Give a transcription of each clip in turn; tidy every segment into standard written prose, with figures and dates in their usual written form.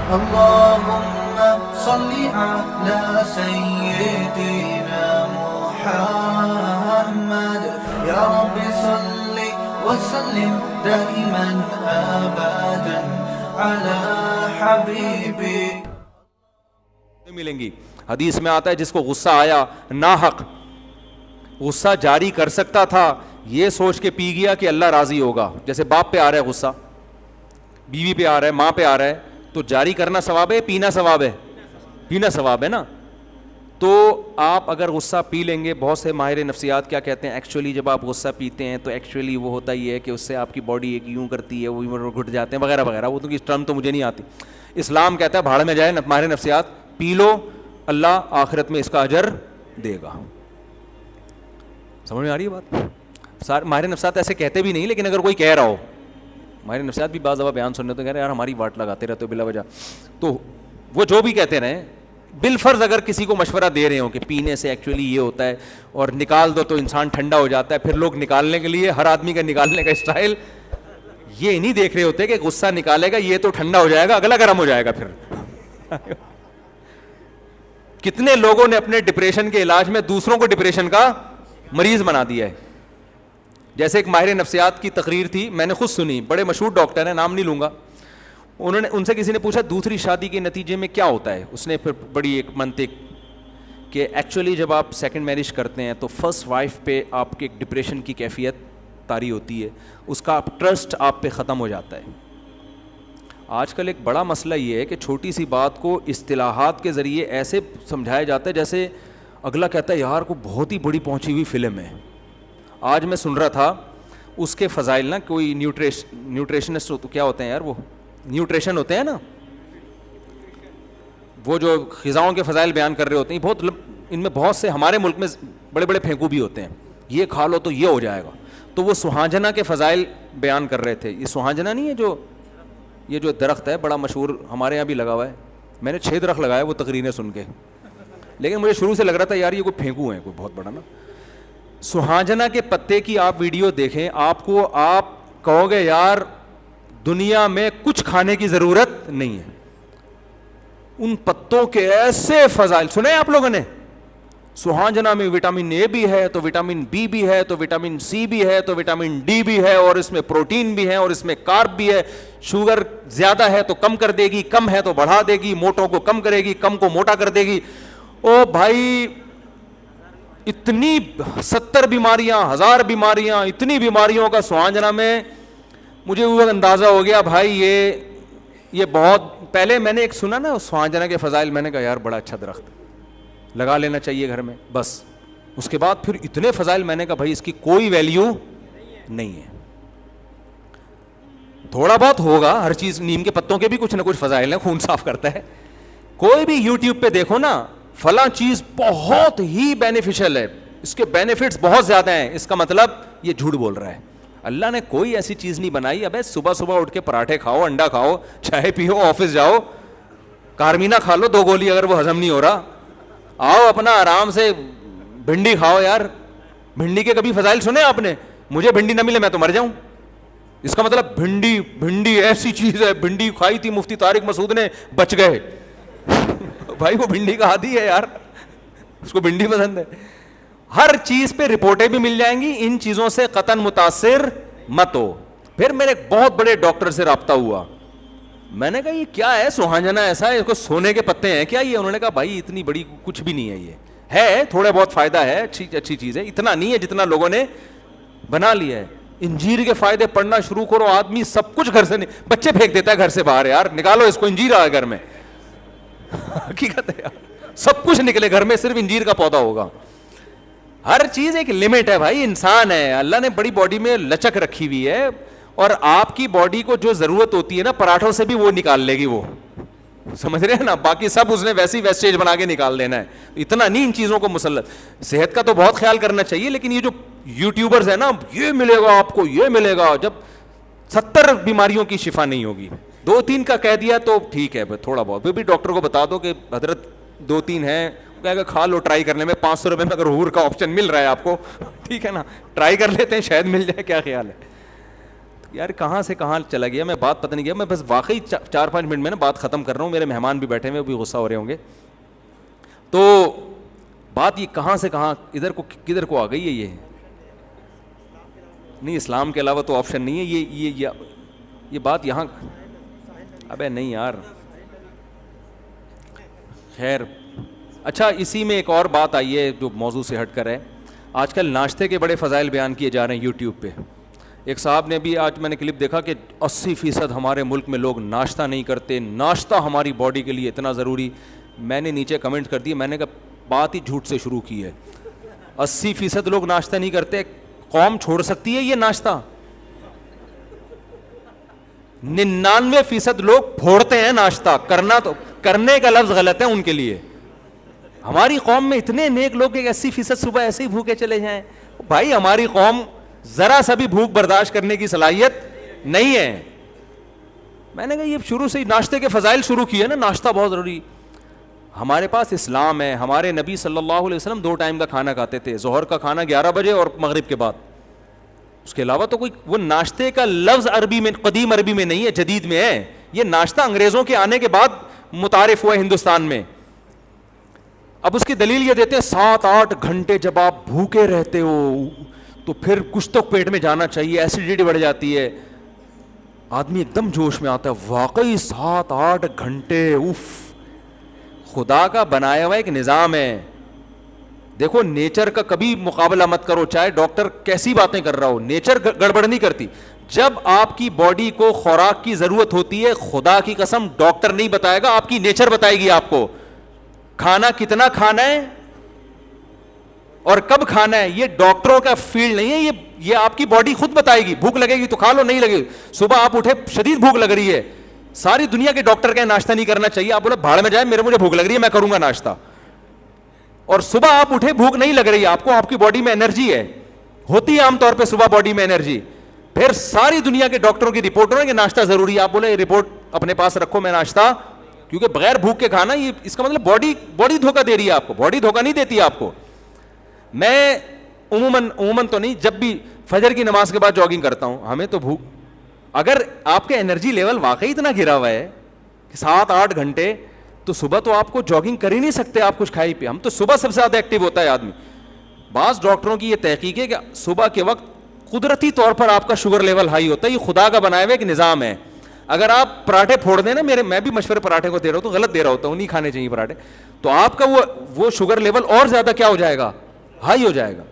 اللهم صل على سيدنا محمد يا رب صل وسلم دائما ابدا على حبيبي. ملیں گی. حدیث میں آتا ہے جس کو غصہ آیا ناحق غصہ جاری کر سکتا تھا, یہ سوچ کے پی گیا کہ اللہ راضی ہوگا. جیسے باپ پہ آ رہا ہے غصہ, بیوی پہ آ رہا ہے, ماں پہ آ رہا ہے, تو جاری کرنا ثواب ہے, پینا ثواب ہے, پینا ثواب ہے نا. تو آپ اگر غصہ پی لیں گے, بہت سے ماہر نفسیات کیا کہتے ہیں, ایکچولی جب آپ غصہ پیتے ہیں تو ایکچولی وہ ہوتا ہی ہے کہ اس سے آپ کی باڈی ایک یوں کرتی ہے, وہ گھٹ جاتے ہیں وغیرہ وغیرہ. وہ تو کی ٹرم تو مجھے نہیں آتی. اسلام کہتا ہے بھاڑ میں جائے ماہر نفسیات, پی لو, اللہ آخرت میں اس کا اجر دے گا. سمجھ میں آ رہی ہے بات؟ ماہر نفسیات ایسے کہتے بھی نہیں, لیکن اگر کوئی کہہ رہا ہو, ماہر نفسیات بھی بعض دفعہ بیان سننے تو کہہ رہے ہیں یار ہماری واٹ لگاتے رہتے ہو بلا وجہ, تو وہ جو بھی کہتے رہیں, بالفرض اگر کسی کو مشورہ دے رہے ہوں کہ پینے سے ایکچولی یہ ہوتا ہے اور نکال دو تو انسان ٹھنڈا ہو جاتا ہے, پھر لوگ نکالنے کے لیے ہر آدمی کا نکالنے کا اسٹائل یہ نہیں دیکھ رہے ہوتے کہ غصہ نکالے گا یہ تو ٹھنڈا ہو جائے گا, اگلا گرم ہو جائے گا. پھر کتنے لوگوں نے اپنے ڈپریشن کے علاج میں دوسروں کو ڈپریشن کا مریض بنا دیا ہے. جیسے ایک ماہر نفسیات کی تقریر تھی, میں نے خود سنی, بڑے مشہور ڈاکٹر ہیں, نام نہیں لوں گا. ان سے کسی نے پوچھا دوسری شادی کے نتیجے میں کیا ہوتا ہے, اس نے پھر بڑی ایک منطق کہ ایکچولی جب آپ سیکنڈ میرج کرتے ہیں تو فرسٹ وائف پہ آپ کے ایک ڈپریشن کی کیفیت طاری ہوتی ہے, اس کا ٹرسٹ آپ پہ ختم ہو جاتا ہے. آج کل ایک بڑا مسئلہ یہ ہے کہ چھوٹی سی بات کو اصطلاحات کے ذریعے ایسے سمجھایا جاتا ہے جیسے اگلا کہتا ہے یار کو بہت ہی بڑی پہنچی ہوئی فلم ہے. آج میں سن رہا تھا اس کے فضائل نا, کوئی نیوٹریشنسٹ کیا ہوتے ہیں یار, وہ نیوٹریشن ہوتے ہیں نا, وہ جو غذاؤں کے فضائل بیان کر رہے ہوتے ہیں, بہت ان میں بہت سے ہمارے ملک میں بڑے بڑے پھینکو بھی ہوتے ہیں, یہ کھا لو تو یہ ہو جائے گا. تو وہ سہاجنا کے فضائل بیان کر رہے تھے. یہ سہاجنا نہیں ہے یہ جو درخت ہے بڑا مشہور, ہمارے یہاں بھی لگا ہوا ہے, میں نے 6 درخت لگائے وہ تقریریں سن کے, لیکن مجھے شروع سے لگ رہا تھا یار یہ کوئی پھینکو ہیں کوئی بہت بڑا نا. سہاجنا کے پتے کی آپ ویڈیو دیکھیں, آپ کہو گے یار دنیا میں کچھ کھانے کی ضرورت نہیں ہے. ان پتوں کے ایسے فضائل سنے آپ لوگوں نے. سہاجنا میں وٹامن اے بھی ہے, تو وٹامن بی بھی ہے, تو وٹامن سی بھی ہے, تو وٹامن ڈی بھی ہے, اور اس میں پروٹین بھی ہے, اور اس میں کارب بھی ہے. شوگر زیادہ ہے تو کم کر دے گی, کم ہے تو بڑھا دے گی, موٹوں کو کم کرے گی, کم کو موٹا کر دے گی. او بھائی اتنی 70 بیماریاں, 1000 بیماریاں, اتنی بیماریوں کا سہاجنا میں, مجھے وہ اندازہ ہو گیا بھائی یہ بہت پہلے میں نے ایک سنا نا سہاجنا کے فضائل, میں نے کہا یار بڑا اچھا درخت لگا لینا چاہیے گھر میں بس. اس کے بعد پھر اتنے فضائل, میں نے کہا بھائی اس کی کوئی ویلیو نہیں ہے. تھوڑا بہت ہوگا ہر چیز, نیم کے پتوں کے بھی کچھ نہ کچھ فضائل ہیں, خون صاف کرتا ہے. کوئی بھی یوٹیوب پہ دیکھو نا, فلاں چیز بہت ہی بینیفیشل ہے, اس کے بینیفٹس بہت زیادہ ہیں, اس کا مطلب یہ جھوٹ بول رہا ہے. اللہ نے کوئی ایسی چیز نہیں بنائی. ابے صبح صبح اٹھ کے پراٹھے کھاؤ, انڈا کھاؤ, چائے پیو, آفس جاؤ, کارمینا کھا لو 2 گولی اگر وہ ہضم نہیں ہو رہا, آؤ اپنا آرام سے بھنڈی کھاؤ. یار بھنڈی کے کبھی فضائل سنے آپ نے؟ مجھے بھنڈی نہ ملے میں تو مر جاؤں. اس کا مطلب بھنڈی ایسی چیز ہے, بھنڈی کھائی تھی مفتی طارق مسعود نے, بچ گئے. بھائی وہ بھنڈی کا عادی ہے یار, اس کو بھنڈی پسند ہے. ہر چیز پہ رپورٹیں بھی مل جائیں گی, ان چیزوں سے قطعاً متاثر مت ہو. پھر میرے ایک بہت بڑے ڈاکٹر سے رابطہ ہوا, میں نے کہا یہ کیا ہے سہاجنا ایسا ہے, اس کو سونے کے پتے ہیں کیا یہ؟ انہوں نے کہا بھائی اتنی بڑی کچھ بھی نہیں ہے, یہ ہے تھوڑا بہت فائدہ ہے, اچھی چیز ہے, اتنا نہیں ہے جتنا لوگوں نے بنا لیا ہے. انجیر کے فائدے پڑھنا شروع کرو, آدمی سب کچھ گھر سے بچے پھینک دیتا ہے گھر سے باہر, یار نکالو اس کو, انجیر آ گھر میں. حقیقت ہے یار, سب کچھ نکلے گھر میں, صرف انجیر کا پودا ہوگا. ہر چیز ایک لمٹ ہے بھائی, انسان ہے, اللہ نے بڑی باڈی میں لچک رکھی ہوئی ہے, اور آپ کی باڈی کو جو ضرورت ہوتی ہے نا پراٹھوں سے بھی وہ نکال لے گی, وہ سمجھ رہے ہیں نا, باقی سب اس نے ویسی ویسٹیج بنا کے نکال دینا ہے. اتنا نہیں ان چیزوں کو مسلط. صحت کا تو بہت خیال کرنا چاہیے, لیکن یہ جو یوٹیوبرز ہیں نا, یہ ملے گا آپ کو, یہ ملے گا, جب 70 بیماریوں کی شفا نہیں ہوگی, 2-3 کا کہہ دیا تو ٹھیک ہے تھوڑا بہت, پھر بھی ڈاکٹر کو بتا دو کہ حضرت 2-3 ہیں, کہے گا کھا لو ٹرائی کرنے میں, 500 روپے میں اگر حور کا آپشن مل رہا ہے آپ کو, ٹھیک ہے نا, ٹرائی کر لیتے ہیں شاید مل جائے, کیا خیال ہے. یار کہاں سے کہاں چلا گیا میں, بات پتہ نہیں گیا, میں بس واقعی 4-5 منٹ میں نا بات ختم کر رہا ہوں, میرے مہمان بھی بیٹھے ہوئے, وہ بھی غصہ ہو رہے ہوں گے. تو بات یہ کہاں سے کہاں ادھر کو کدھر کو آ گئی ہے یہ. نہیں اسلام کے علاوہ تو آپشن نہیں ہے, یہ بات یہاں. ابے نہیں یار, خیر. اچھا اسی میں ایک اور بات آئی ہے جو موضوع سے ہٹ کر ہے. آج کل ناشتے کے بڑے فضائل بیان کیے جا رہے ہیں یوٹیوب پہ. ایک صاحب نے بھی, آج میں نے کلپ دیکھا کہ 80% ہمارے ملک میں لوگ ناشتہ نہیں کرتے, ناشتہ ہماری باڈی کے لیے اتنا ضروری. میں نے نیچے کمنٹ کر دیے, میں نے کہا بات ہی جھوٹ سے شروع کی ہے. 80% لوگ ناشتہ نہیں کرتے, قوم چھوڑ سکتی ہے یہ ناشتہ؟ 99% لوگ پھوڑتے ہیں ناشتہ کرنا, تو کرنے کا لفظ غلط ہے ان کے لیے. ہماری قوم میں اتنے نیک لوگ کہ 80% صبح ایسے ہی بھوکے چلے جائیں. بھائی ہماری قوم ذرا سا بھی بھوک برداشت کرنے کی صلاحیت نہیں ہے. میں نے کہا یہ شروع سے ہی ناشتے کے فضائل شروع کیے نا, ناشتہ بہت ضروری. ہمارے پاس اسلام ہے, ہمارے نبی صلی اللہ علیہ وسلم 2 ٹائم کا کھانا کھاتے تھے, ظہر کا کھانا 11 بجے اور مغرب کے بعد. اس کے علاوہ تو کوئی وہ ناشتے کا لفظ عربی میں, قدیم عربی میں نہیں ہے, جدید میں ہے. یہ ناشتہ انگریزوں کے آنے کے بعد متعارف ہوا ہے ہندوستان میں. اب اس کی دلیل یہ دیتے ہیں 7-8 گھنٹے جب آپ بھوکے رہتے ہو تو پھر کچھ تو پیٹ میں جانا چاہیے, ایسیڈیٹی بڑھ جاتی ہے. آدمی ایک دم جوش میں آتا ہے, واقعی 7-8 گھنٹے, اف, خدا کا بنایا ہوا ایک نظام ہے. دیکھو نیچر کا کبھی مقابلہ مت کرو, چاہے ڈاکٹر کیسی باتیں کر رہا ہو, نیچر گڑبڑ نہیں کرتی. جب آپ کی باڈی کو خوراک کی ضرورت ہوتی ہے, خدا کی قسم ڈاکٹر نہیں بتائے گا, آپ کی نیچر بتائے گی آپ کو کھانا کتنا کھانا ہے اور کب کھانا ہے. یہ ڈاکٹروں کا فیلڈ نہیں ہے, یہ آپ کی باڈی خود بتائے گی. بھوک لگے گی تو کھا لو, نہیں لگے گی. صبح آپ اٹھے شدید بھوک لگ رہی ہے, ساری دنیا کے ڈاکٹر کہیں ناشتہ نہیں کرنا چاہیے, آپ بولے بھاڑ میں جائے, مجھے بھوک لگ رہی ہے میں کروں گا ناشتہ. اور صبح آپ اٹھے بھوک نہیں لگ رہی ہے آپ کو, آپ کی باڈی میں انرجی ہے, ہوتی ہے عام طور پہ صبح باڈی میں انرجی. پھر ساری دنیا کے ڈاکٹروں کی رپورٹ ہو کہ ناشتہ ضروری ہے, آپ بولے رپورٹ اپنے پاس رکھو میں ناشتہ, کیونکہ بغیر بھوک کے کھانا, یہ اس کا مطلب باڈی دھوکہ دے رہی ہے آپ کو, باڈی دھوکہ نہیں دیتی آپ کو. میں عموماً تو نہیں, جب بھی فجر کی نماز کے بعد جاگنگ کرتا ہوں, ہمیں تو بھوک, اگر آپ کے انرجی لیول واقعی اتنا گرا ہوا ہے کہ 7-8 گھنٹے, تو صبح تو آپ کو جاگنگ کر ہی نہیں سکتے آپ کچھ کھائی پی. ہم تو صبح سب سے زیادہ ایکٹیو ہوتا ہے آدمی. بعض ڈاکٹروں کی یہ تحقیق ہے کہ صبح کے وقت قدرتی طور پر آپ کا شوگر لیول ہائی ہوتا ہے, یہ خدا کا بنایا ہوا ایک نظام ہے. اگر آپ پراٹھے پھوڑ دیں نا, میں بھی مشورے پراٹھے کو دے رہا ہوں تو غلط دے رہا ہوتا ہوں, نہیں کھانے چاہیے پراٹھے, تو آپ کا وہ شوگر لیول اور زیادہ کیا ہو جائے گا, ہائی ہو جائے گا.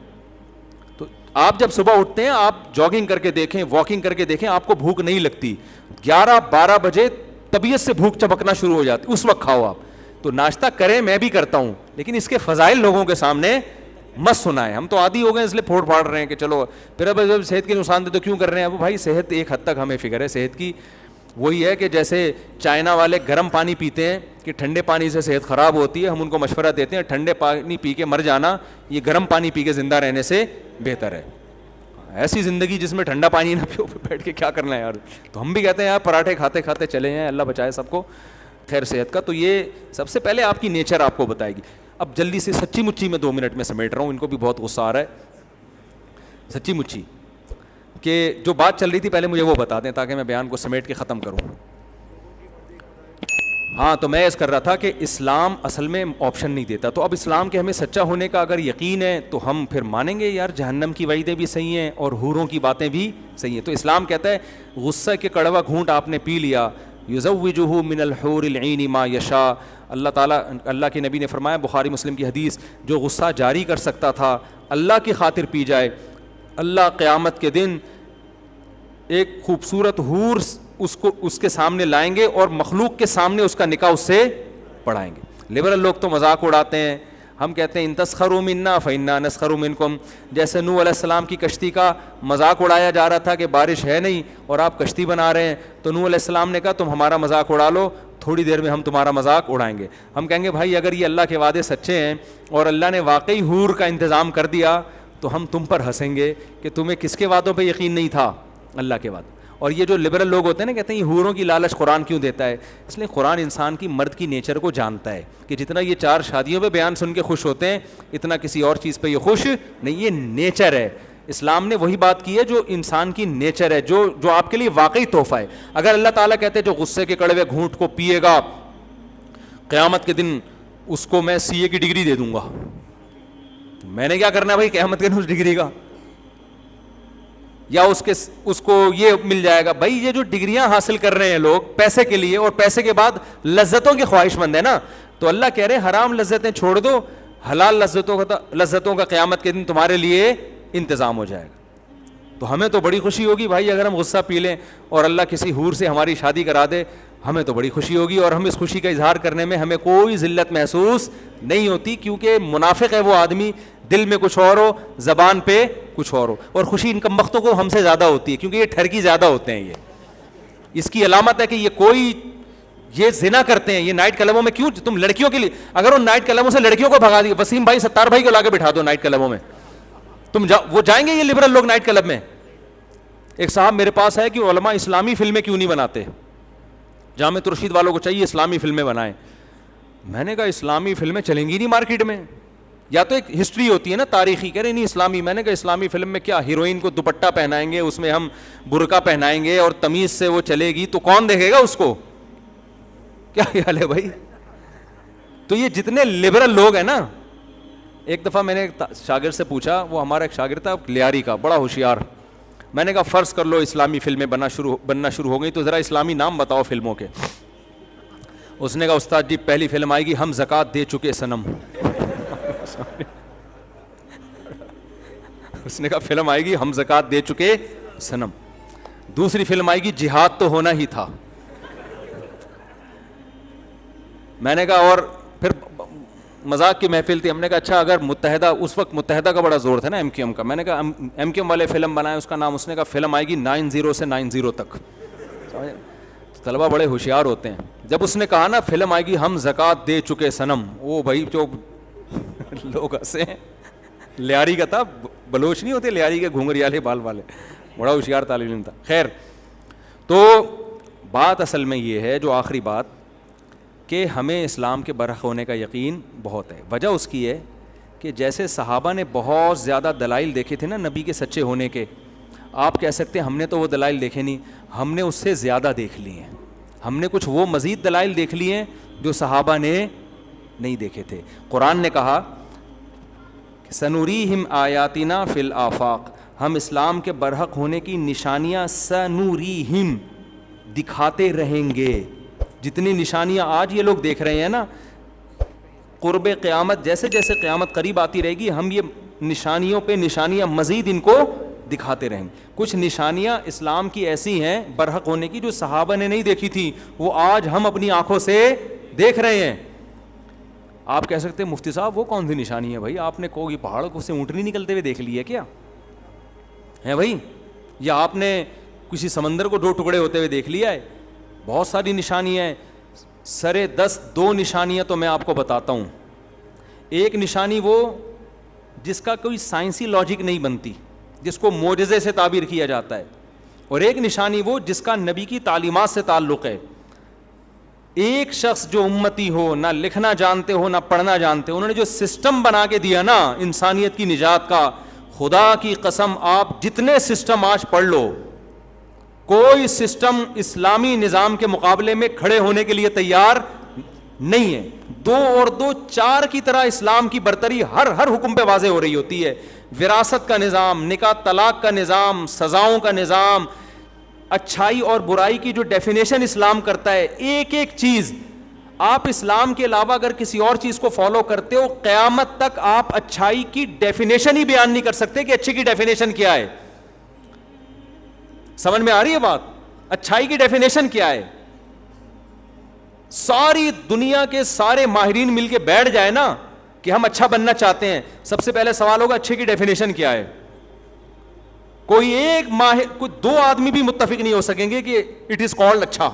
تو آپ جب صبح اٹھتے ہیں آپ جاگنگ کر کے دیکھیں, واکنگ کر کے دیکھیں, آپ کو بھوک نہیں لگتی. 11-12 بجے طبیعت سے بھوک چمکنا شروع ہو جاتی, اس وقت کھاؤ آپ. تو ناشتہ کریں, میں بھی کرتا ہوں, لیکن اس کے فضائل لوگوں کے سامنے مت سنائیں. ہم تو عادی ہو گئے اس لیے پھوڑ پھاڑ رہے ہیں کہ چلو, پھر اب جب صحت کی نقصان دہ تو کیوں کر رہے ہیں. اب بھائی صحت ایک حد تک ہمیں فکر ہے صحت کی, وہی ہے کہ جیسے چائنا والے گرم پانی پیتے ہیں کہ ٹھنڈے پانی سے صحت خراب ہوتی ہے, ہم ان کو مشورہ دیتے ہیں ٹھنڈے پانی پی کے مر جانا, یہ گرم پانی پی کے زندہ رہنے سے بہتر ہے. ایسی زندگی جس میں ٹھنڈا پانی نہ پیو, بیٹھ کے کیا کرنا ہے یار. تو ہم بھی کہتے ہیں یار پراٹھے کھاتے کھاتے چلے ہیں, اللہ بچائے سب کو خیر صحت کا. تو یہ سب سے پہلے آپ کی نیچر آپ کو بتائے گی. اب جلدی سے سچی مچی میں 2 منٹ میں سمیٹ رہا ہوں, ان کو بھی بہت غصہ آ رہا ہے. سچی مچی کہ جو بات چل رہی تھی پہلے مجھے وہ بتا دیں تاکہ میں بیان کو سمیٹ کے ختم کروں. ہاں تو میں اس کر رہا تھا کہ اسلام اصل میں آپشن نہیں دیتا. تو اب اسلام کے ہمیں سچا ہونے کا اگر یقین ہے تو ہم پھر مانیں گے یار جہنم کی وعیدیں بھی صحیح ہیں اور حوروں کی باتیں بھی صحیح ہیں. تو اسلام کہتا ہے غصہ کے کڑوا گھونٹ آپ نے پی لیا, یزوجہ من الحور العین ما یشاء. اللہ تعالیٰ, اللہ کے نبی نے فرمایا, بخاری مسلم کی حدیث, جو غصہ جاری کر سکتا تھا اللہ کی خاطر پی جائے, اللہ قیامت کے دن ایک خوبصورت حور اس کے سامنے لائیں گے اور مخلوق کے سامنے اس کا نکاح اس سے پڑھائیں گے. لبرل لوگ تو مذاق اڑاتے ہیں, ہم کہتے ہیں ان تسخروا منا فانا نسخر منکم. جیسے نوح علیہ السلام کی کشتی کا مذاق اڑایا جا رہا تھا کہ بارش ہے نہیں اور آپ کشتی بنا رہے ہیں, تو نوح علیہ السلام نے کہا تم ہمارا مذاق اڑا لو, تھوڑی دیر میں ہم تمہارا مذاق اڑائیں گے. ہم کہیں گے بھائی اگر یہ اللہ کے وعدے سچے ہیں اور اللہ نے واقعی حور کا انتظام کر دیا تو ہم تم پر ہنسیں گے کہ تمہیں کس کے وعدوں پہ یقین نہیں تھا, اللہ کے وعدے. اور یہ جو لبرل لوگ ہوتے ہیں نا, کہتے ہیں یہ حوروں کی لالچ قرآن کیوں دیتا ہے. اس لیے قرآن انسان کی مرد کی نیچر کو جانتا ہے کہ جتنا یہ 4 شادیوں پہ بیان سن کے خوش ہوتے ہیں اتنا کسی اور چیز پہ یہ خوش نہیں. یہ نیچر ہے, اسلام نے وہی بات کی ہے جو انسان کی نیچر ہے, جو آپ کے لیے واقعی تحفہ ہے. اگر اللہ تعالیٰ کہتے جو غصے کے کڑوے گھونٹ کو پیے گا قیامت کے دن اس کو میں سی اے کی ڈگری دے دوں گا, میں نے کیا کرنا ہے بھائی قیامت کے دن اس ڈگری کا, یا اس کو یہ مل جائے گا. بھائی یہ جو ڈگریاں حاصل کر رہے ہیں لوگ پیسے کے لیے, اور پیسے کے بعد لذتوں کے خواہش مند ہے نا, تو اللہ کہہ رہے ہیں حرام لذتیں چھوڑ دو, حلال لذتوں کا قیامت کے دن تمہارے لیے انتظام ہو جائے گا. تو ہمیں تو بڑی خوشی ہوگی بھائی اگر ہم غصہ پی لیں اور اللہ کسی حور سے ہماری شادی کرا دے, ہمیں تو بڑی خوشی ہوگی, اور ہم اس خوشی کا اظہار کرنے میں ہمیں کوئی ذلت محسوس نہیں ہوتی, کیونکہ منافق ہے وہ آدمی دل میں کچھ اور ہو زبان پہ کچھ اور ہو. اور خوشی ان کم بختوں کو ہم سے زیادہ ہوتی ہے, کیونکہ یہ ٹھرکی زیادہ ہوتے ہیں. یہ اس کی علامت ہے کہ یہ زنا کرتے ہیں. یہ نائٹ کلبوں میں کیوں, تم لڑکیوں کے لیے اگر ان نائٹ کلبوں سے لڑکیوں کو بھگا دی, وسیم بھائی ستار بھائی کو لا کے بٹھا دو نائٹ کلبوں میں, تم وہ جائیں گے یہ لبرل لوگ نائٹ کلب میں؟ ایک صاحب میرے پاس ہے کہ علماء اسلامی فلمیں کیوں نہیں بناتے, جامع رشید والوں کو چاہیے اسلامی فلمیں بنائیں. میں نے کہا اسلامی فلمیں چلیں گی نہیں مارکیٹ میں, یا تو ایک ہسٹری ہوتی ہے نا تاریخی, کہہ رہے نہیں اسلامی. میں نے کہا اسلامی فلم میں کیا ہیروئن کو دوپٹہ پہنائیں گے, اس میں ہم برقع پہنائیں گے اور تمیز سے وہ چلے گی, تو کون دیکھے گا اس کو؟ کیا خیال ہے بھائی؟ تو یہ جتنے لبرل لوگ ہیں نا, ایک دفعہ میں نے ایک شاگرد سے پوچھا, وہ ہمارا ایک شاگرد تھا لیاری کا, بڑا ہوشیار. میں نے کہا فرض کر لو اسلامی فلمیں بننا شروع ہو گئی, تو ذرا اسلامی نام بتاؤ فلموں کے. اس نے کہا استاد جی پہلی فلم آئے گی ہم زکوٰۃ دے چکے صنم. اس نے کہا فلم آئے گی ہم زکوٰۃ دے چکے صنم. دوسری فلم آئے گی جہاد تو ہونا ہی تھا. میں نے کہا, اور پھر مذاق کی محفل تھی, ہم نے کہا اچھا اگر متحدہ, اس وقت متحدہ کا بڑا زور تھا نا MQM کا, میں نے کہا MQM والے فلم بنائے, اس کا نام, اس نے کہا فلم آئے گی 90 سے 90 تک. طلبہ بڑے ہوشیار ہوتے ہیں. جب اس نے کہا نا فلم آئے گی ہم زکوٰۃ دے چکے صنم, وہ بھائی جو لوگ ہنسے ہیں. لیاری کا تھا, بلوچ نہیں ہوتے لیاری کے گھونگریالے بال والے, بڑا ہوشیار طالب علم تھا. خیر, تو بات اصل میں یہ ہے, جو آخری بات, کہ ہمیں اسلام کے برحق ہونے کا یقین بہت ہے. وجہ اس کی ہے کہ جیسے صحابہ نے بہت زیادہ دلائل دیکھے تھے نا نبی کے سچے ہونے کے, آپ کہہ سکتے ہیں ہم نے تو وہ دلائل دیکھے نہیں, ہم نے اس سے زیادہ دیکھ لیے ہیں. ہم نے کچھ وہ مزید دلائل دیکھ لیے ہیں جو صحابہ نے نہیں دیکھے تھے. قرآن نے کہا سنوریہم آیاتنا فی الآفاق, ہم اسلام کے برحق ہونے کی نشانیاں سنوریہم دکھاتے رہیں گے. جتنی نشانیاں آج یہ لوگ دیکھ رہے ہیں نا, قرب قیامت جیسے جیسے قیامت قریب آتی رہے گی, ہم یہ نشانیوں پہ نشانیاں مزید ان کو دکھاتے رہیں گے. کچھ نشانیاں اسلام کی ایسی ہیں برحق ہونے کی جو صحابہ نے نہیں دیکھی تھی, وہ آج ہم اپنی آنکھوں سے دیکھ رہے ہیں. آپ کہہ سکتے ہیں مفتی صاحب وہ کون سی نشانی ہے بھائی, آپ نے کوئی پہاڑ کو سے اونٹنی نکلتے ہوئے دیکھ لی ہے کیا ہے بھائی, یا آپ نے کسی سمندر کو 2 ٹکڑے ہوتے ہوئے دیکھ لیا ہے؟ بہت ساری نشانیاں ہیں. سرے 10 2 نشانیاں تو میں آپ کو بتاتا ہوں. ایک نشانی وہ جس کا کوئی سائنسی لاجک نہیں بنتی, جس کو معجزے سے تعبیر کیا جاتا ہے, اور ایک نشانی وہ جس کا نبی کی تعلیمات سے تعلق ہے. ایک شخص جو امتی ہو, نہ لکھنا جانتے ہو نہ پڑھنا جانتے, انہوں نے جو سسٹم بنا کے دیا نا انسانیت کی نجات کا, خدا کی قسم آپ جتنے سسٹم آج پڑھ لو, کوئی سسٹم اسلامی نظام کے مقابلے میں کھڑے ہونے کے لیے تیار نہیں ہے. 2 اور 2 4 کی طرح اسلام کی برتری ہر حکم پہ واضح ہو رہی ہوتی ہے. وراثت کا نظام, نکاح طلاق کا نظام, سزاؤں کا نظام, اچھائی اور برائی کی جو ڈیفینیشن اسلام کرتا ہے, ایک ایک چیز. آپ اسلام کے علاوہ اگر کسی اور چیز کو فالو کرتے ہو, قیامت تک آپ اچھائی کی ڈیفینیشن ہی بیان نہیں کر سکتے کہ اچھے کی ڈیفینیشن کیا ہے. سمجھ میں آ رہی ہے بات؟ اچھائی کی ڈیفینیشن کیا ہے؟ ساری دنیا کے سارے ماہرین مل کے بیٹھ جائے نا کہ ہم اچھا بننا چاہتے ہیں, سب سے پہلے سوال ہوگا اچھے کی ڈیفینیشن کیا ہے. کوئی ایک ماہر, کوئی 2 آدمی بھی متفق نہیں ہو سکیں گے کہ اٹ از کالڈ اچھا.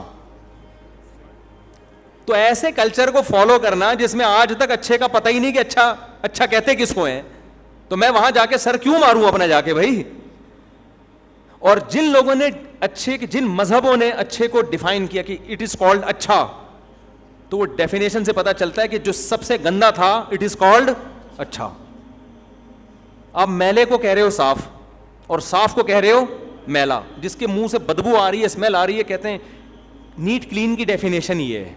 تو ایسے کلچر کو فالو کرنا جس میں آج تک اچھے کا پتہ ہی نہیں کہ اچھا اچھا کہتے کس کو ہیں, تو میں وہاں جا کے سر کیوں ماروں اپنا جا کے بھائی. اور جن لوگوں نے اچھے, جن مذہبوں نے اچھے کو ڈیفائن کیا کہ اٹ از کالڈ اچھا, تو وہ ڈیفینیشن سے پتہ چلتا ہے کہ جو سب سے گندا تھا اٹ از کالڈ اچھا. آپ میلے کو کہہ رہے ہو صاف, اور صاف کو کہہ رہے ہو میلا. جس کے منہ سے بدبو آ رہی ہے, اسمیل آ رہی ہے, کہتے ہیں نیٹ کلین کی ڈیفینیشن یہ ہے.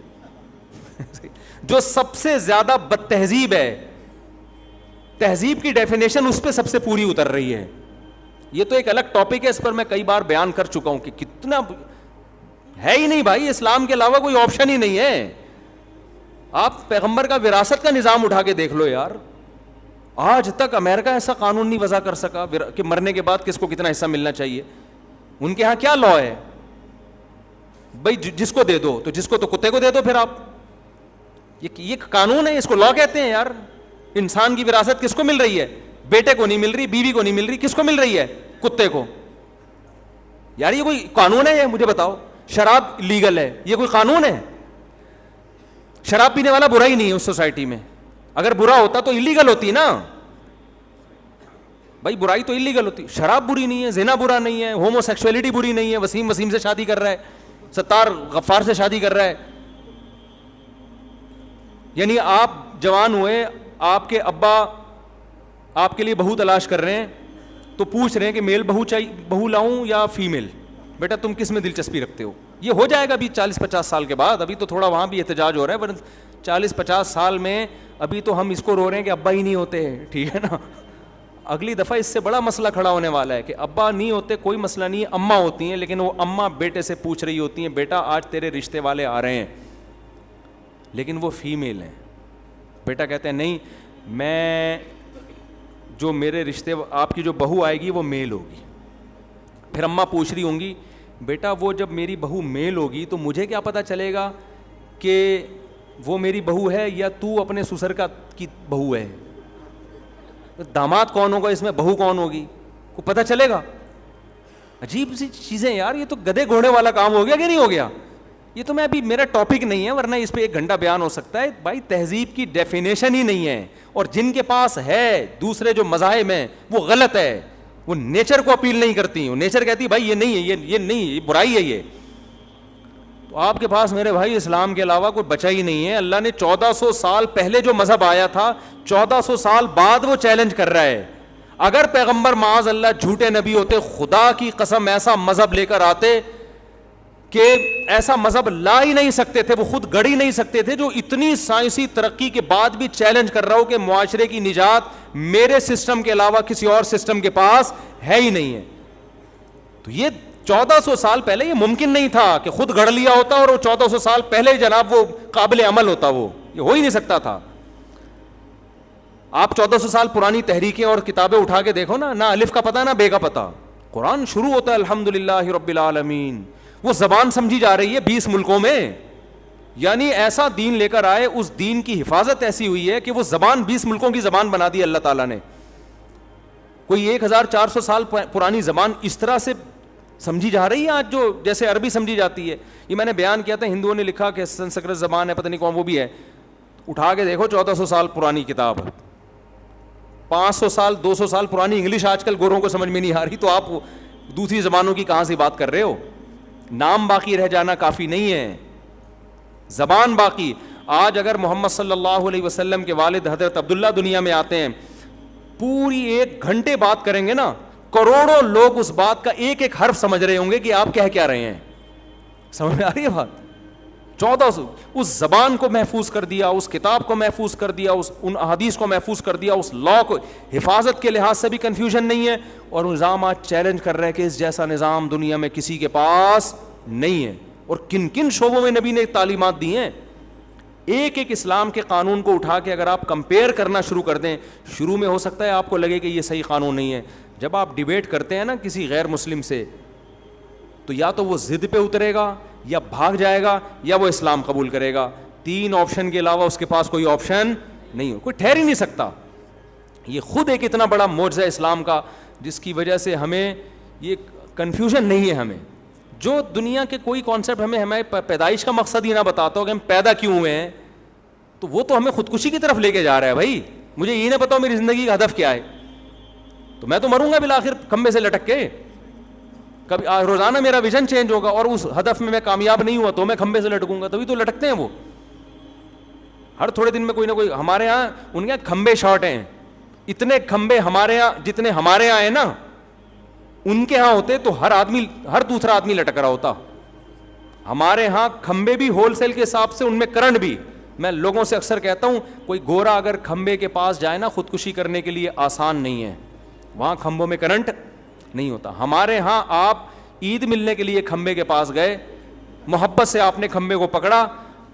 جو سب سے زیادہ بد تہذیب ہے, تہذیب کی ڈیفینیشن اس پہ سب سے پوری اتر رہی ہے. یہ تو ایک الگ ٹاپک ہے, اس پر میں کئی بار بیان کر چکا ہوں کہ کتنا ہے ہی نہیں بھائی, اسلام کے علاوہ کوئی آپشن ہی نہیں ہے. آپ پیغمبر کا وراثت کا نظام اٹھا کے دیکھ لو یار, آج تک امریکہ ایسا قانون نہیں وضع کر سکا کہ مرنے کے بعد کس کو کتنا حصہ ملنا چاہیے. ان کے ہاں کیا لا ہے بھائی, جس کو دے دو, تو جس کو تو کتے کو دے دو. پھر آپ یہ قانون ہے, اس کو لا کہتے ہیں یار. انسان کی وراثت کس کو مل رہی ہے؟ بیٹے کو نہیں مل رہی, بیوی کو نہیں مل رہی, کس کو مل رہی ہے؟ کتے کو. یار یہ کوئی قانون ہے؟ یہ مجھے بتاؤ. شراب لیگل ہے, یہ کوئی قانون ہے؟ شراب پینے والا برا ہی نہیں ہے اس سوسائٹی میں. اگر برا ہوتا تو الیگل ہوتی نا بھائی, برائی تو الیگل ہوتی. شراب بری نہیں ہے, زنا برا نہیں ہے, ہومو سیکسولیٹی بری نہیں ہے. وسیم سے شادی کر رہا ہے, ستار غفار سے شادی کر رہا ہے. یعنی آپ جوان ہوئے, آپ کے ابا آپ کے لیے بہو تلاش کر رہے ہیں, تو پوچھ رہے ہیں کہ میل بہو چاہیے, بہو لاؤں یا فیمیل؟ بیٹا تم کس میں دلچسپی رکھتے ہو؟ یہ ہو جائے گا ابھی 40-50 سال کے بعد. ابھی تو تھوڑا وہاں بھی احتجاج ہو رہا ہے, پر 40-50 سال میں ابھی تو ہم اس کو رو رہے ہیں کہ ابا ہی نہیں ہوتے. ٹھیک ہے نا, اگلی دفعہ اس سے بڑا مسئلہ کھڑا ہونے والا ہے کہ ابا نہیں ہوتے, کوئی مسئلہ نہیں ہے, اماں ہوتی ہیں. لیکن وہ اماں بیٹے سے پوچھ رہی ہوتی ہیں, بیٹا آج تیرے رشتے والے آ رہے ہیں لیکن وہ فیمیل ہیں. بیٹا کہتے ہیں نہیں, میں جو میرے رشتے, آپ کی جو بہو آئے گی وہ میل ہوگی. پھر اماں پوچھ رہی ہوں گی, بیٹا وہ جب میری بہو میل ہوگی تو مجھے کیا پتہ چلے گا کہ وہ میری بہو ہے یا تو اپنے سسر کی بہو ہے؟ داماد کون ہوگا اس میں, بہو کون ہوگی, کو پتہ چلے گا؟ عجیب سی چیزیں یار. یہ تو گدھے گھوڑے والا کام ہو گیا کہ نہیں ہو گیا؟ یہ تو میں ابھی, میرا ٹاپک نہیں ہے, ورنہ اس پہ 1 گھنٹہ بیان ہو سکتا ہے. بھائی تہذیب کی ڈیفینیشن ہی نہیں ہے, اور جن کے پاس ہے دوسرے جو مذاہب ہیں وہ غلط ہے. وہ نیچر کو اپیل نہیں کرتی, وہ نیچر کہتی بھائی یہ نہیں ہے, یہ نہیں, یہ برائی ہے یہ. تو آپ کے پاس میرے بھائی اسلام کے علاوہ کوئی بچا ہی نہیں ہے. اللہ نے 1400 سال پہلے جو مذہب آیا تھا, 1400 سال بعد وہ چیلنج کر رہا ہے. اگر پیغمبر معاذ اللہ جھوٹے نبی ہوتے, خدا کی قسم ایسا مذہب لے کر آتے کہ ایسا مذہب لا ہی نہیں سکتے تھے, وہ خود گڑ ہی نہیں سکتے تھے, جو اتنی سائنسی ترقی کے بعد بھی چیلنج کر رہا ہو کہ معاشرے کی نجات میرے سسٹم کے علاوہ کسی اور سسٹم کے پاس ہے ہی نہیں ہے. تو یہ 1400 سال پہلے یہ ممکن نہیں تھا کہ خود گڑھ لیا ہوتا اور وہ 1400 سال پہلے جناب وہ قابل عمل ہوتا, وہ یہ ہو ہی نہیں سکتا تھا. آپ 1400 سال پرانی تحریکیں اور کتابیں اٹھا کے دیکھو نا, نہ الف کا پتہ نہ بے کا پتہ. قرآن شروع ہوتا ہے الحمدللہ رب العالمین. وہ زبان سمجھی جا رہی ہے 20 ملکوں میں, یعنی ایسا دین لے کر آئے, اس دین کی حفاظت ایسی ہوئی ہے کہ وہ زبان 20 ملکوں کی زبان بنا دی اللہ تعالیٰ نے. کوئی 1400 سال پرانی زبان اس طرح سے سمجھی جا رہی ہے آج, جو جیسے عربی سمجھی جاتی ہے. یہ میں نے بیان کیا تھا, ہندوؤں نے لکھا کہ سنسکرت زبان ہے, پتہ نہیں کون, وہ بھی ہے. اٹھا کے دیکھو 1400 سال پرانی کتاب, 500 سال 200 سال پرانی انگلش آج کل گوروں کو سمجھ میں نہیں آ رہی, تو آپ دوسری زبانوں کی کہاں سے بات کر رہے ہو؟ نام باقی رہ جانا کافی نہیں ہے, زبان باقی. آج اگر محمد صلی اللہ علیہ وسلم کے والد حضرت عبداللہ دنیا میں آتے ہیں, پوری 1 گھنٹے بات کریں گے نا, کروڑوں لوگ اس بات کا ایک ایک حرف سمجھ رہے ہوں گے کہ آپ کہہ کیا رہے ہیں. سمجھ میں آ رہی ہے بات؟ 1400 اس زبان کو محفوظ کر دیا, اس کتاب کو محفوظ کر دیا, ان احادیث کو محفوظ کر دیا, اس لا کو حفاظت کے لحاظ سے بھی کنفیوژن نہیں ہے. اور نظام آج چیلنج کر رہے ہیں کہ اس جیسا نظام دنیا میں کسی کے پاس نہیں ہے. اور کن کن شعبوں میں نبی نے تعلیمات دی ہیں. ایک ایک اسلام کے قانون کو اٹھا کے اگر آپ کمپیئر کرنا شروع کر دیں, شروع میں ہو سکتا ہے آپ کو لگے کہ یہ صحیح قانون نہیں ہے. جب آپ ڈیبیٹ کرتے ہیں نا کسی غیر مسلم سے, تو یا تو وہ ضد پہ اترے گا, یا بھاگ جائے گا, یا وہ اسلام قبول کرے گا. 3 آپشن کے علاوہ اس کے پاس کوئی آپشن نہیں ہو, کوئی ٹھہر ہی نہیں سکتا. یہ خود ایک اتنا بڑا معجزہ اسلام کا, جس کی وجہ سے ہمیں یہ کنفیوژن نہیں ہے. ہمیں جو دنیا کے کوئی کانسیپٹ ہمیں پیدائش کا مقصد ہی نہ بتاتا ہو کہ ہم پیدا کیوں ہوئے ہیں, تو وہ تو ہمیں خودکشی کی طرف لے کے جا رہا ہے. بھائی مجھے یہ نہ بتاؤ میری زندگی کا ہدف کیا ہے, تو میں تو مروں گا بالآخر کھمبے سے لٹک کے. کبھی روزانہ میرا ویژن چینج ہوگا, اور اس ہدف میں کامیاب نہیں ہوا تو میں کھمبے سے لٹکوں گا. تبھی تو لٹکتے ہیں وہ, ہر تھوڑے دن میں کوئی نہ کوئی. ہمارے ہاں ان کے کھمبے شارٹ ہیں, اتنے کھمبے ہمارے یہاں جتنے ہمارے یہاں ہیں نا, ان کے ہاں ہوتے تو ہر دوسرا آدمی لٹک رہا ہوتا. ہمارے ہاں کھمبے بھی ہول سیل کے حساب سے, ان میں کرنٹ بھی. میں لوگوں سے اکثر کہتا ہوں, کوئی گورا اگر کھمبے کے پاس جائے نا خودکشی کرنے کے لیے, آسان نہیں ہے, وہاں کھمبوں میں کرنٹ نہیں ہوتا. ہمارے ہاں آپ عید ملنے کے لیے کھمبے کے پاس گئے, محبت سے آپ نے کھمبے کو پکڑا,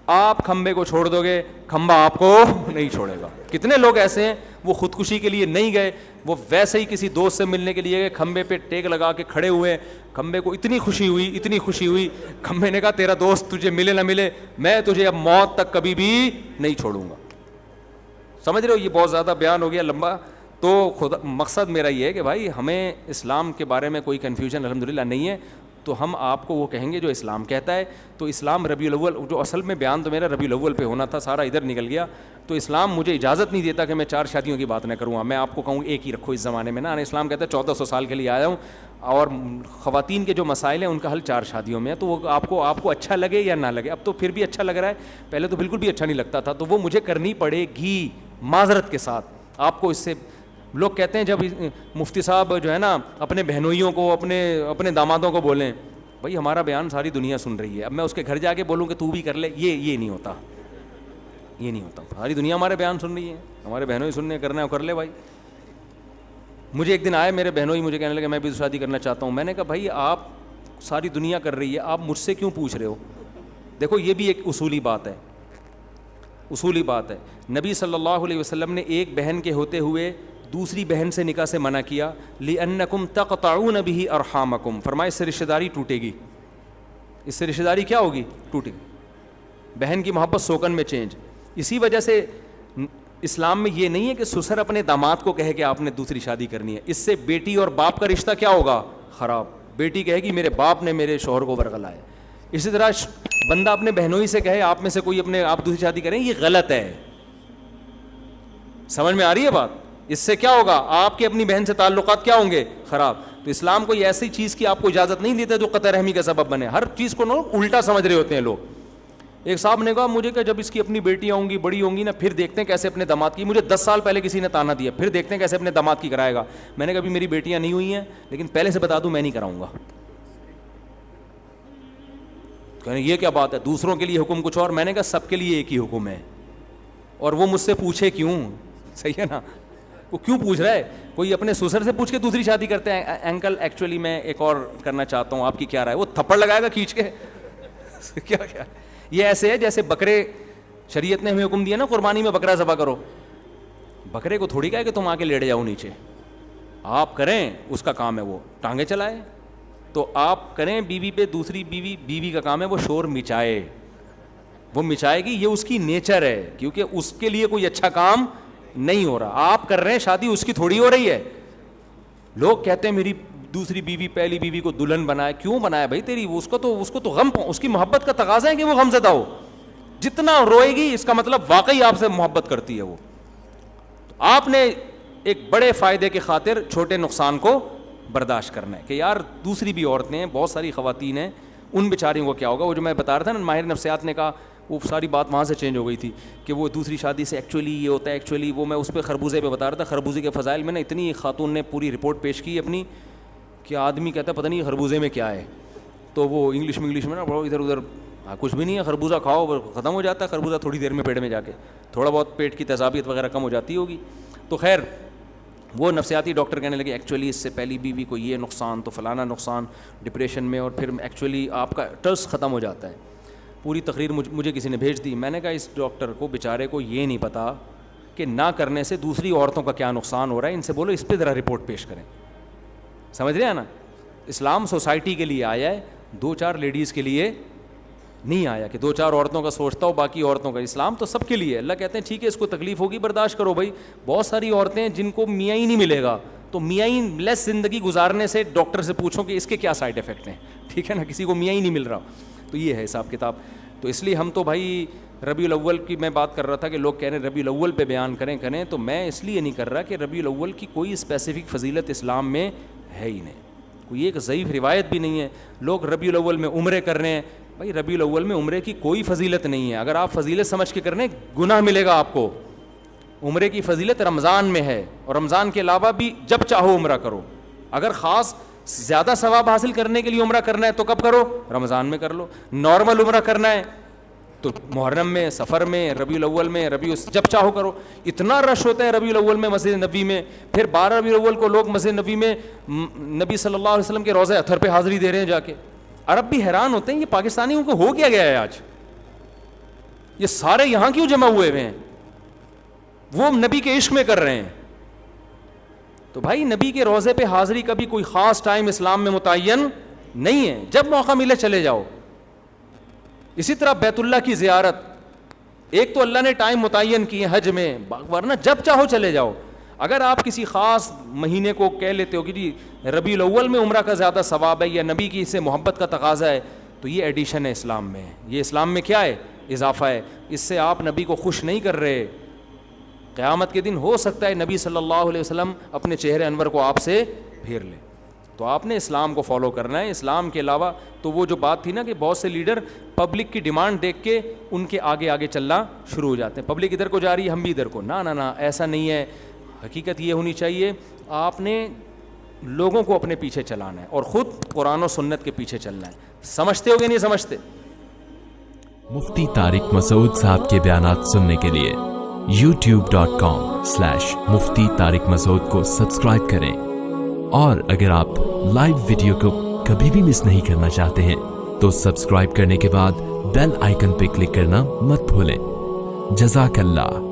آپ کھمبے کو چھوڑ دو گے, کھمبا آپ کو نہیں چھوڑے گا. کتنے لوگ ایسے ہیں وہ خودکشی کے لیے نہیں گئے, وہ ویسے ہی کسی دوست سے ملنے کے لیے گئے, کھمبے پہ ٹیک لگا کے کھڑے ہوئے, کھمبے کو اتنی خوشی ہوئی, کھمبے نے کہا تیرا دوست تجھے ملے نہ ملے, میں تجھے اب موت تک کبھی بھی نہیں چھوڑوں گا. سمجھ رہے ہو, یہ بہت زیادہ بیان ہو گیا لمبا. تو مقصد میرا یہ ہے کہ بھائی ہمیں اسلام کے بارے میں کوئی کنفیوژن الحمدللہ نہیں ہے, تو ہم آپ کو وہ کہیں گے جو اسلام کہتا ہے. تو اسلام ربیع الاول, جو اصل میں بیان تو میرا ربیع الاول پہ ہونا تھا, سارا ادھر نکل گیا. تو اسلام مجھے اجازت نہیں دیتا کہ میں 4 شادیوں کی بات نہ کروں. میں آپ کو کہوں ایک ہی رکھو اس زمانے میں نا. اسلام کہتا ہے 1400 سال کے لیے آیا ہوں, اور خواتین کے جو مسائل ہیں ان کا حل 4 شادیوں میں ہے. تو وہ آپ کو اچھا لگے یا نہ لگے, اب تو پھر بھی اچھا لگ رہا ہے, پہلے تو بالکل بھی اچھا نہیں لگتا تھا, تو وہ مجھے کرنی پڑے گی معذرت کے ساتھ. آپ کو اس سے لوگ کہتے ہیں جب مفتی صاحب جو ہے نا اپنے بہنوئیوں کو, اپنے دامادوں کو بولیں بھائی ہمارا بیان ساری دنیا سن رہی ہے, اب میں اس کے گھر جا کے بولوں کہ تو بھی کر لے, یہ نہیں ہوتا, یہ نہیں ہوتا. ساری دنیا ہمارے بیان سن رہی ہے, ہمارے بہنوئی سننے کرنا ہے کر لے بھائی. مجھے ایک دن آئے میرے بہنوئی, مجھے کہنے لگے میں بھی شادی کرنا چاہتا ہوں. میں نے کہا بھائی آپ ساری دنیا کر رہی ہے, آپ مجھ سے کیوں پوچھ رہے ہو؟ دیکھو یہ بھی ایک اصولی بات ہے. نبی صلی اللہ علیہ وسلم نے ایک بہن کے ہوتے ہوئے دوسری بہن سے نکاح سے منع کیا, لِأَنَّكُمْ تَقْطَعُونَ بِهِ أَرْحَامَكُمْ, فرمایا اس سے رشتہ داری ٹوٹے گی, اس سے رشتہ داری کیا ہوگی, ٹوٹے گی. بہن کی محبت سوکن میں چینج. اسی وجہ سے اسلام میں یہ نہیں ہے کہ سسر اپنے داماد کو کہے کہ آپ نے دوسری شادی کرنی ہے, اس سے بیٹی اور باپ کا رشتہ کیا ہوگا, خراب. بیٹی کہے گی میرے باپ نے میرے شوہر کو ورغلایا. اسی طرح بندہ اپنے بہنوئی سے کہے آپ میں سے کوئی آپ دوسری شادی کریں, یہ غلط ہے. سمجھ میں آ رہی ہے بات؟ اس سے کیا ہوگا, آپ کے اپنی بہن سے تعلقات کیا ہوں گے, خراب. تو اسلام کوئی ایسی چیز کی آپ کو اجازت نہیں دیتا جو قطع رحمی کا سبب بنے. ہر چیز کو الٹا سمجھ رہے ہوتے ہیں لوگ. ایک صاحب نے کہا مجھے کہ جب اس کی اپنی بیٹیاں ہوں گی, بڑی ہوں گی نا, پھر دیکھتے ہیں کیسے اپنے داماد کی, مجھے 10 سال پہلے کسی نے تانا دیا, پھر دیکھتے ہیں کیسے اپنے داماد کی کرائے گا. میں نے کہا ابھی میری بیٹیاں نہیں ہوئی ہیں, لیکن پہلے سے بتا دوں میں نہیں کراؤں گا. کہنے یہ کیا بات ہے, دوسروں کے لیے حکم کچھ اور, میں نے کہا سب کے لیے ایک ہی حکم ہے, اور وہ مجھ سے پوچھے کیوں. صحیح ہے نا, وہ کیوں پوچھ رہا ہے؟ کوئی اپنے سسر سے پوچھ کے دوسری شادی کرتے ہیں, انکل ایکچولی میں ایک اور کرنا چاہتا ہوں, آپ کی کیا رائے؟ وہ تھپڑ لگائے گا کھینچ کے. کیا یہ ایسے ہے جیسے بکرے, شریعت نے ہمیں حکم دیا نا قربانی میں بکرا ذبح کرو, بکرے کو تھوڑی کہا کہ تم آ کے لیٹ جاؤ نیچے, آپ کریں, اس کا کام ہے وہ ٹانگیں چلائے. تو آپ کریں بیوی پہ, دوسری بیوی کا کام ہے وہ شور مچائے, وہ مچائے گی, یہ اس کی نیچر ہے, کیونکہ اس کے لیے کوئی اچھا کام نہیں ہو رہا. آپ کر رہے ہیں شادی, اس کی تھوڑی ہو رہی ہے. لوگ کہتے ہیں میری دوسری بیوی پہلی بیوی کو دلہن بنائے. کیوں بنایا بھائی تیری, اس کو تو غم, اس کی محبت کا تقاضا ہے کہ وہ غم زدہ ہو. جتنا روئے گی اس کا مطلب واقعی آپ سے محبت کرتی ہے وہ. تو آپ نے ایک بڑے فائدے کی خاطر چھوٹے نقصان کو برداشت کرنا ہے کہ یار دوسری بھی عورتیں ہیں, بہت ساری خواتین ہیں, ان بیچاریوں کو کیا ہوگا. وہ جو میں بتا رہا تھا نا, ماہر نفسیات نے کہا, وہ ساری بات وہاں سے چینج ہو گئی تھی کہ وہ دوسری شادی سے ایکچولی یہ ہوتا ہے, ایکچولی وہ میں اس پہ خربوزے پہ بتا رہا تھا. خربوزے کے فضائل میں نا اتنی خاتون نے پوری رپورٹ پیش کی اپنی کہ آدمی کہتا ہے پتہ نہیں خربوزے میں کیا ہے. تو وہ انگلش میں نا ادھر ادھر, کچھ بھی نہیں ہے, خربوزہ کھاؤ ختم ہو جاتا ہے خربوزہ تھوڑی دیر میں پیٹ میں جا کے, تھوڑا بہت پیٹ کی تیزابیت وغیرہ کم ہو جاتی ہوگی. تو خیر وہ نفسیاتی ڈاکٹر کہنے لگے ایکچولی اس سے پہلی بیوی کو یہ نقصان, تو فلانا نقصان, ڈپریشن میں, اور پھر ایکچولی آپ کا ٹرس ختم ہو جاتا ہے. پوری تقریر مجھے کسی نے بھیج دی. میں نے کہا اس ڈاکٹر کو بیچارے کو یہ نہیں پتا کہ نہ کرنے سے دوسری عورتوں کا کیا نقصان ہو رہا ہے, ان سے بولو اس پہ ذرا رپورٹ پیش کریں. سمجھ رہے ہیں نا, اسلام سوسائٹی کے لیے آیا ہے, 2-4 لیڈیز کے لیے نہیں آیا کہ 2-4 عورتوں کا سوچتا ہو باقی عورتوں کا. اسلام تو سب کے لیے. اللہ کہتے ہیں ٹھیک ہے اس کو تکلیف ہوگی برداشت کرو بھائی. بہت ساری عورتیں جن کو میاں ہی نہیں ملے گا, تو میاں ہی لیس زندگی گزارنے سے ڈاکٹر سے پوچھو کہ اس کے کیا سائڈ افیکٹ ہیں. ٹھیک ہے نا, کسی کو میاں ہی نہیں مل رہا. تو یہ ہے حساب کتاب. تو اس لیے ہم تو بھائی ربیع الاول کی میں بات کر رہا تھا کہ لوگ کہہ رہے ہیں ربیع الاول پہ بیان کریں, تو میں اس لیے نہیں کر رہا کہ ربیع الاول کی کوئی اسپیسیفک فضیلت اسلام میں ہے ہی نہیں, کوئی ایک ضعیف روایت بھی نہیں ہے. لوگ ربیع الاول میں عمرے کر رہے ہیں, بھائی ربیع الاول میں عمرے کی کوئی فضیلت نہیں ہے. اگر آپ فضیلت سمجھ کے کرنے, گناہ ملے گا آپ کو. عمرے کی فضیلت رمضان میں ہے, اور رمضان کے علاوہ بھی جب چاہو عمرہ کرو. اگر خاص زیادہ ثواب حاصل کرنے کے لیے عمرہ کرنا ہے تو کب کرو؟ رمضان میں کر لو. نارمل عمرہ کرنا ہے تو محرم میں, سفر میں, ربیع الاول میں, جب چاہو کرو. اتنا رش ہوتا ہے ربیع الاول میں مسجد نبوی میں. پھر 12 ربیع الاول کو لوگ مسجد نبوی میں نبی صلی اللہ علیہ وسلم کے روضہ اطہر پہ حاضری دے رہے ہیں جا کے. عرب بھی حیران ہوتے ہیں یہ پاکستانیوں کو ہو کیا گیا ہے آج, یہ سارے یہاں کیوں جمع ہوئے ہوئے ہیں, وہ نبی کے عشق میں کر رہے ہیں. تو بھائی نبی کے روضے پہ حاضری کا بھی کوئی خاص ٹائم اسلام میں متعین نہیں ہے, جب موقع ملے چلے جاؤ. اسی طرح بیت اللہ کی زیارت, ایک تو اللہ نے ٹائم متعین کیے حج میں, ورنہ جب چاہو چلے جاؤ. اگر آپ کسی خاص مہینے کو کہہ لیتے ہو کہ جی ربیع الاول میں عمرہ کا زیادہ ثواب ہے یا نبی کی اس سے محبت کا تقاضا ہے, تو یہ ایڈیشن ہے اسلام میں. یہ اسلام میں کیا ہے؟ اضافہ ہے. اس سے آپ نبی کو خوش نہیں کر رہے. قیامت کے دن ہو سکتا ہے نبی صلی اللہ علیہ وسلم اپنے چہرے انور کو آپ سے پھیر لیں. تو آپ نے اسلام کو فالو کرنا ہے. اسلام کے علاوہ تو وہ جو بات تھی نا کہ بہت سے لیڈر پبلک کی ڈیمانڈ دیکھ کے ان کے آگے آگے چلنا شروع ہو جاتے ہیں. پبلک ادھر کو جا رہی ہے ہم بھی ادھر کو, نہ ایسا نہیں ہے. حقیقت یہ ہونی چاہیے آپ نے لوگوں کو اپنے پیچھے چلانا ہے اور خود قرآن و سنت کے پیچھے چلنا ہے. سمجھتے ہو کہ نہیں سمجھتے؟ مفتی طارق مسعود صاحب کے بیانات سننے کے لیے youtube.com/مفتی طارق مسعود کو سبسکرائب کریں, اور اگر آپ لائیو ویڈیو کو کبھی بھی مس نہیں کرنا چاہتے ہیں تو سبسکرائب کرنے کے بعد بیل آئیکن پہ کلک کرنا مت بھولیں. جزاک اللہ.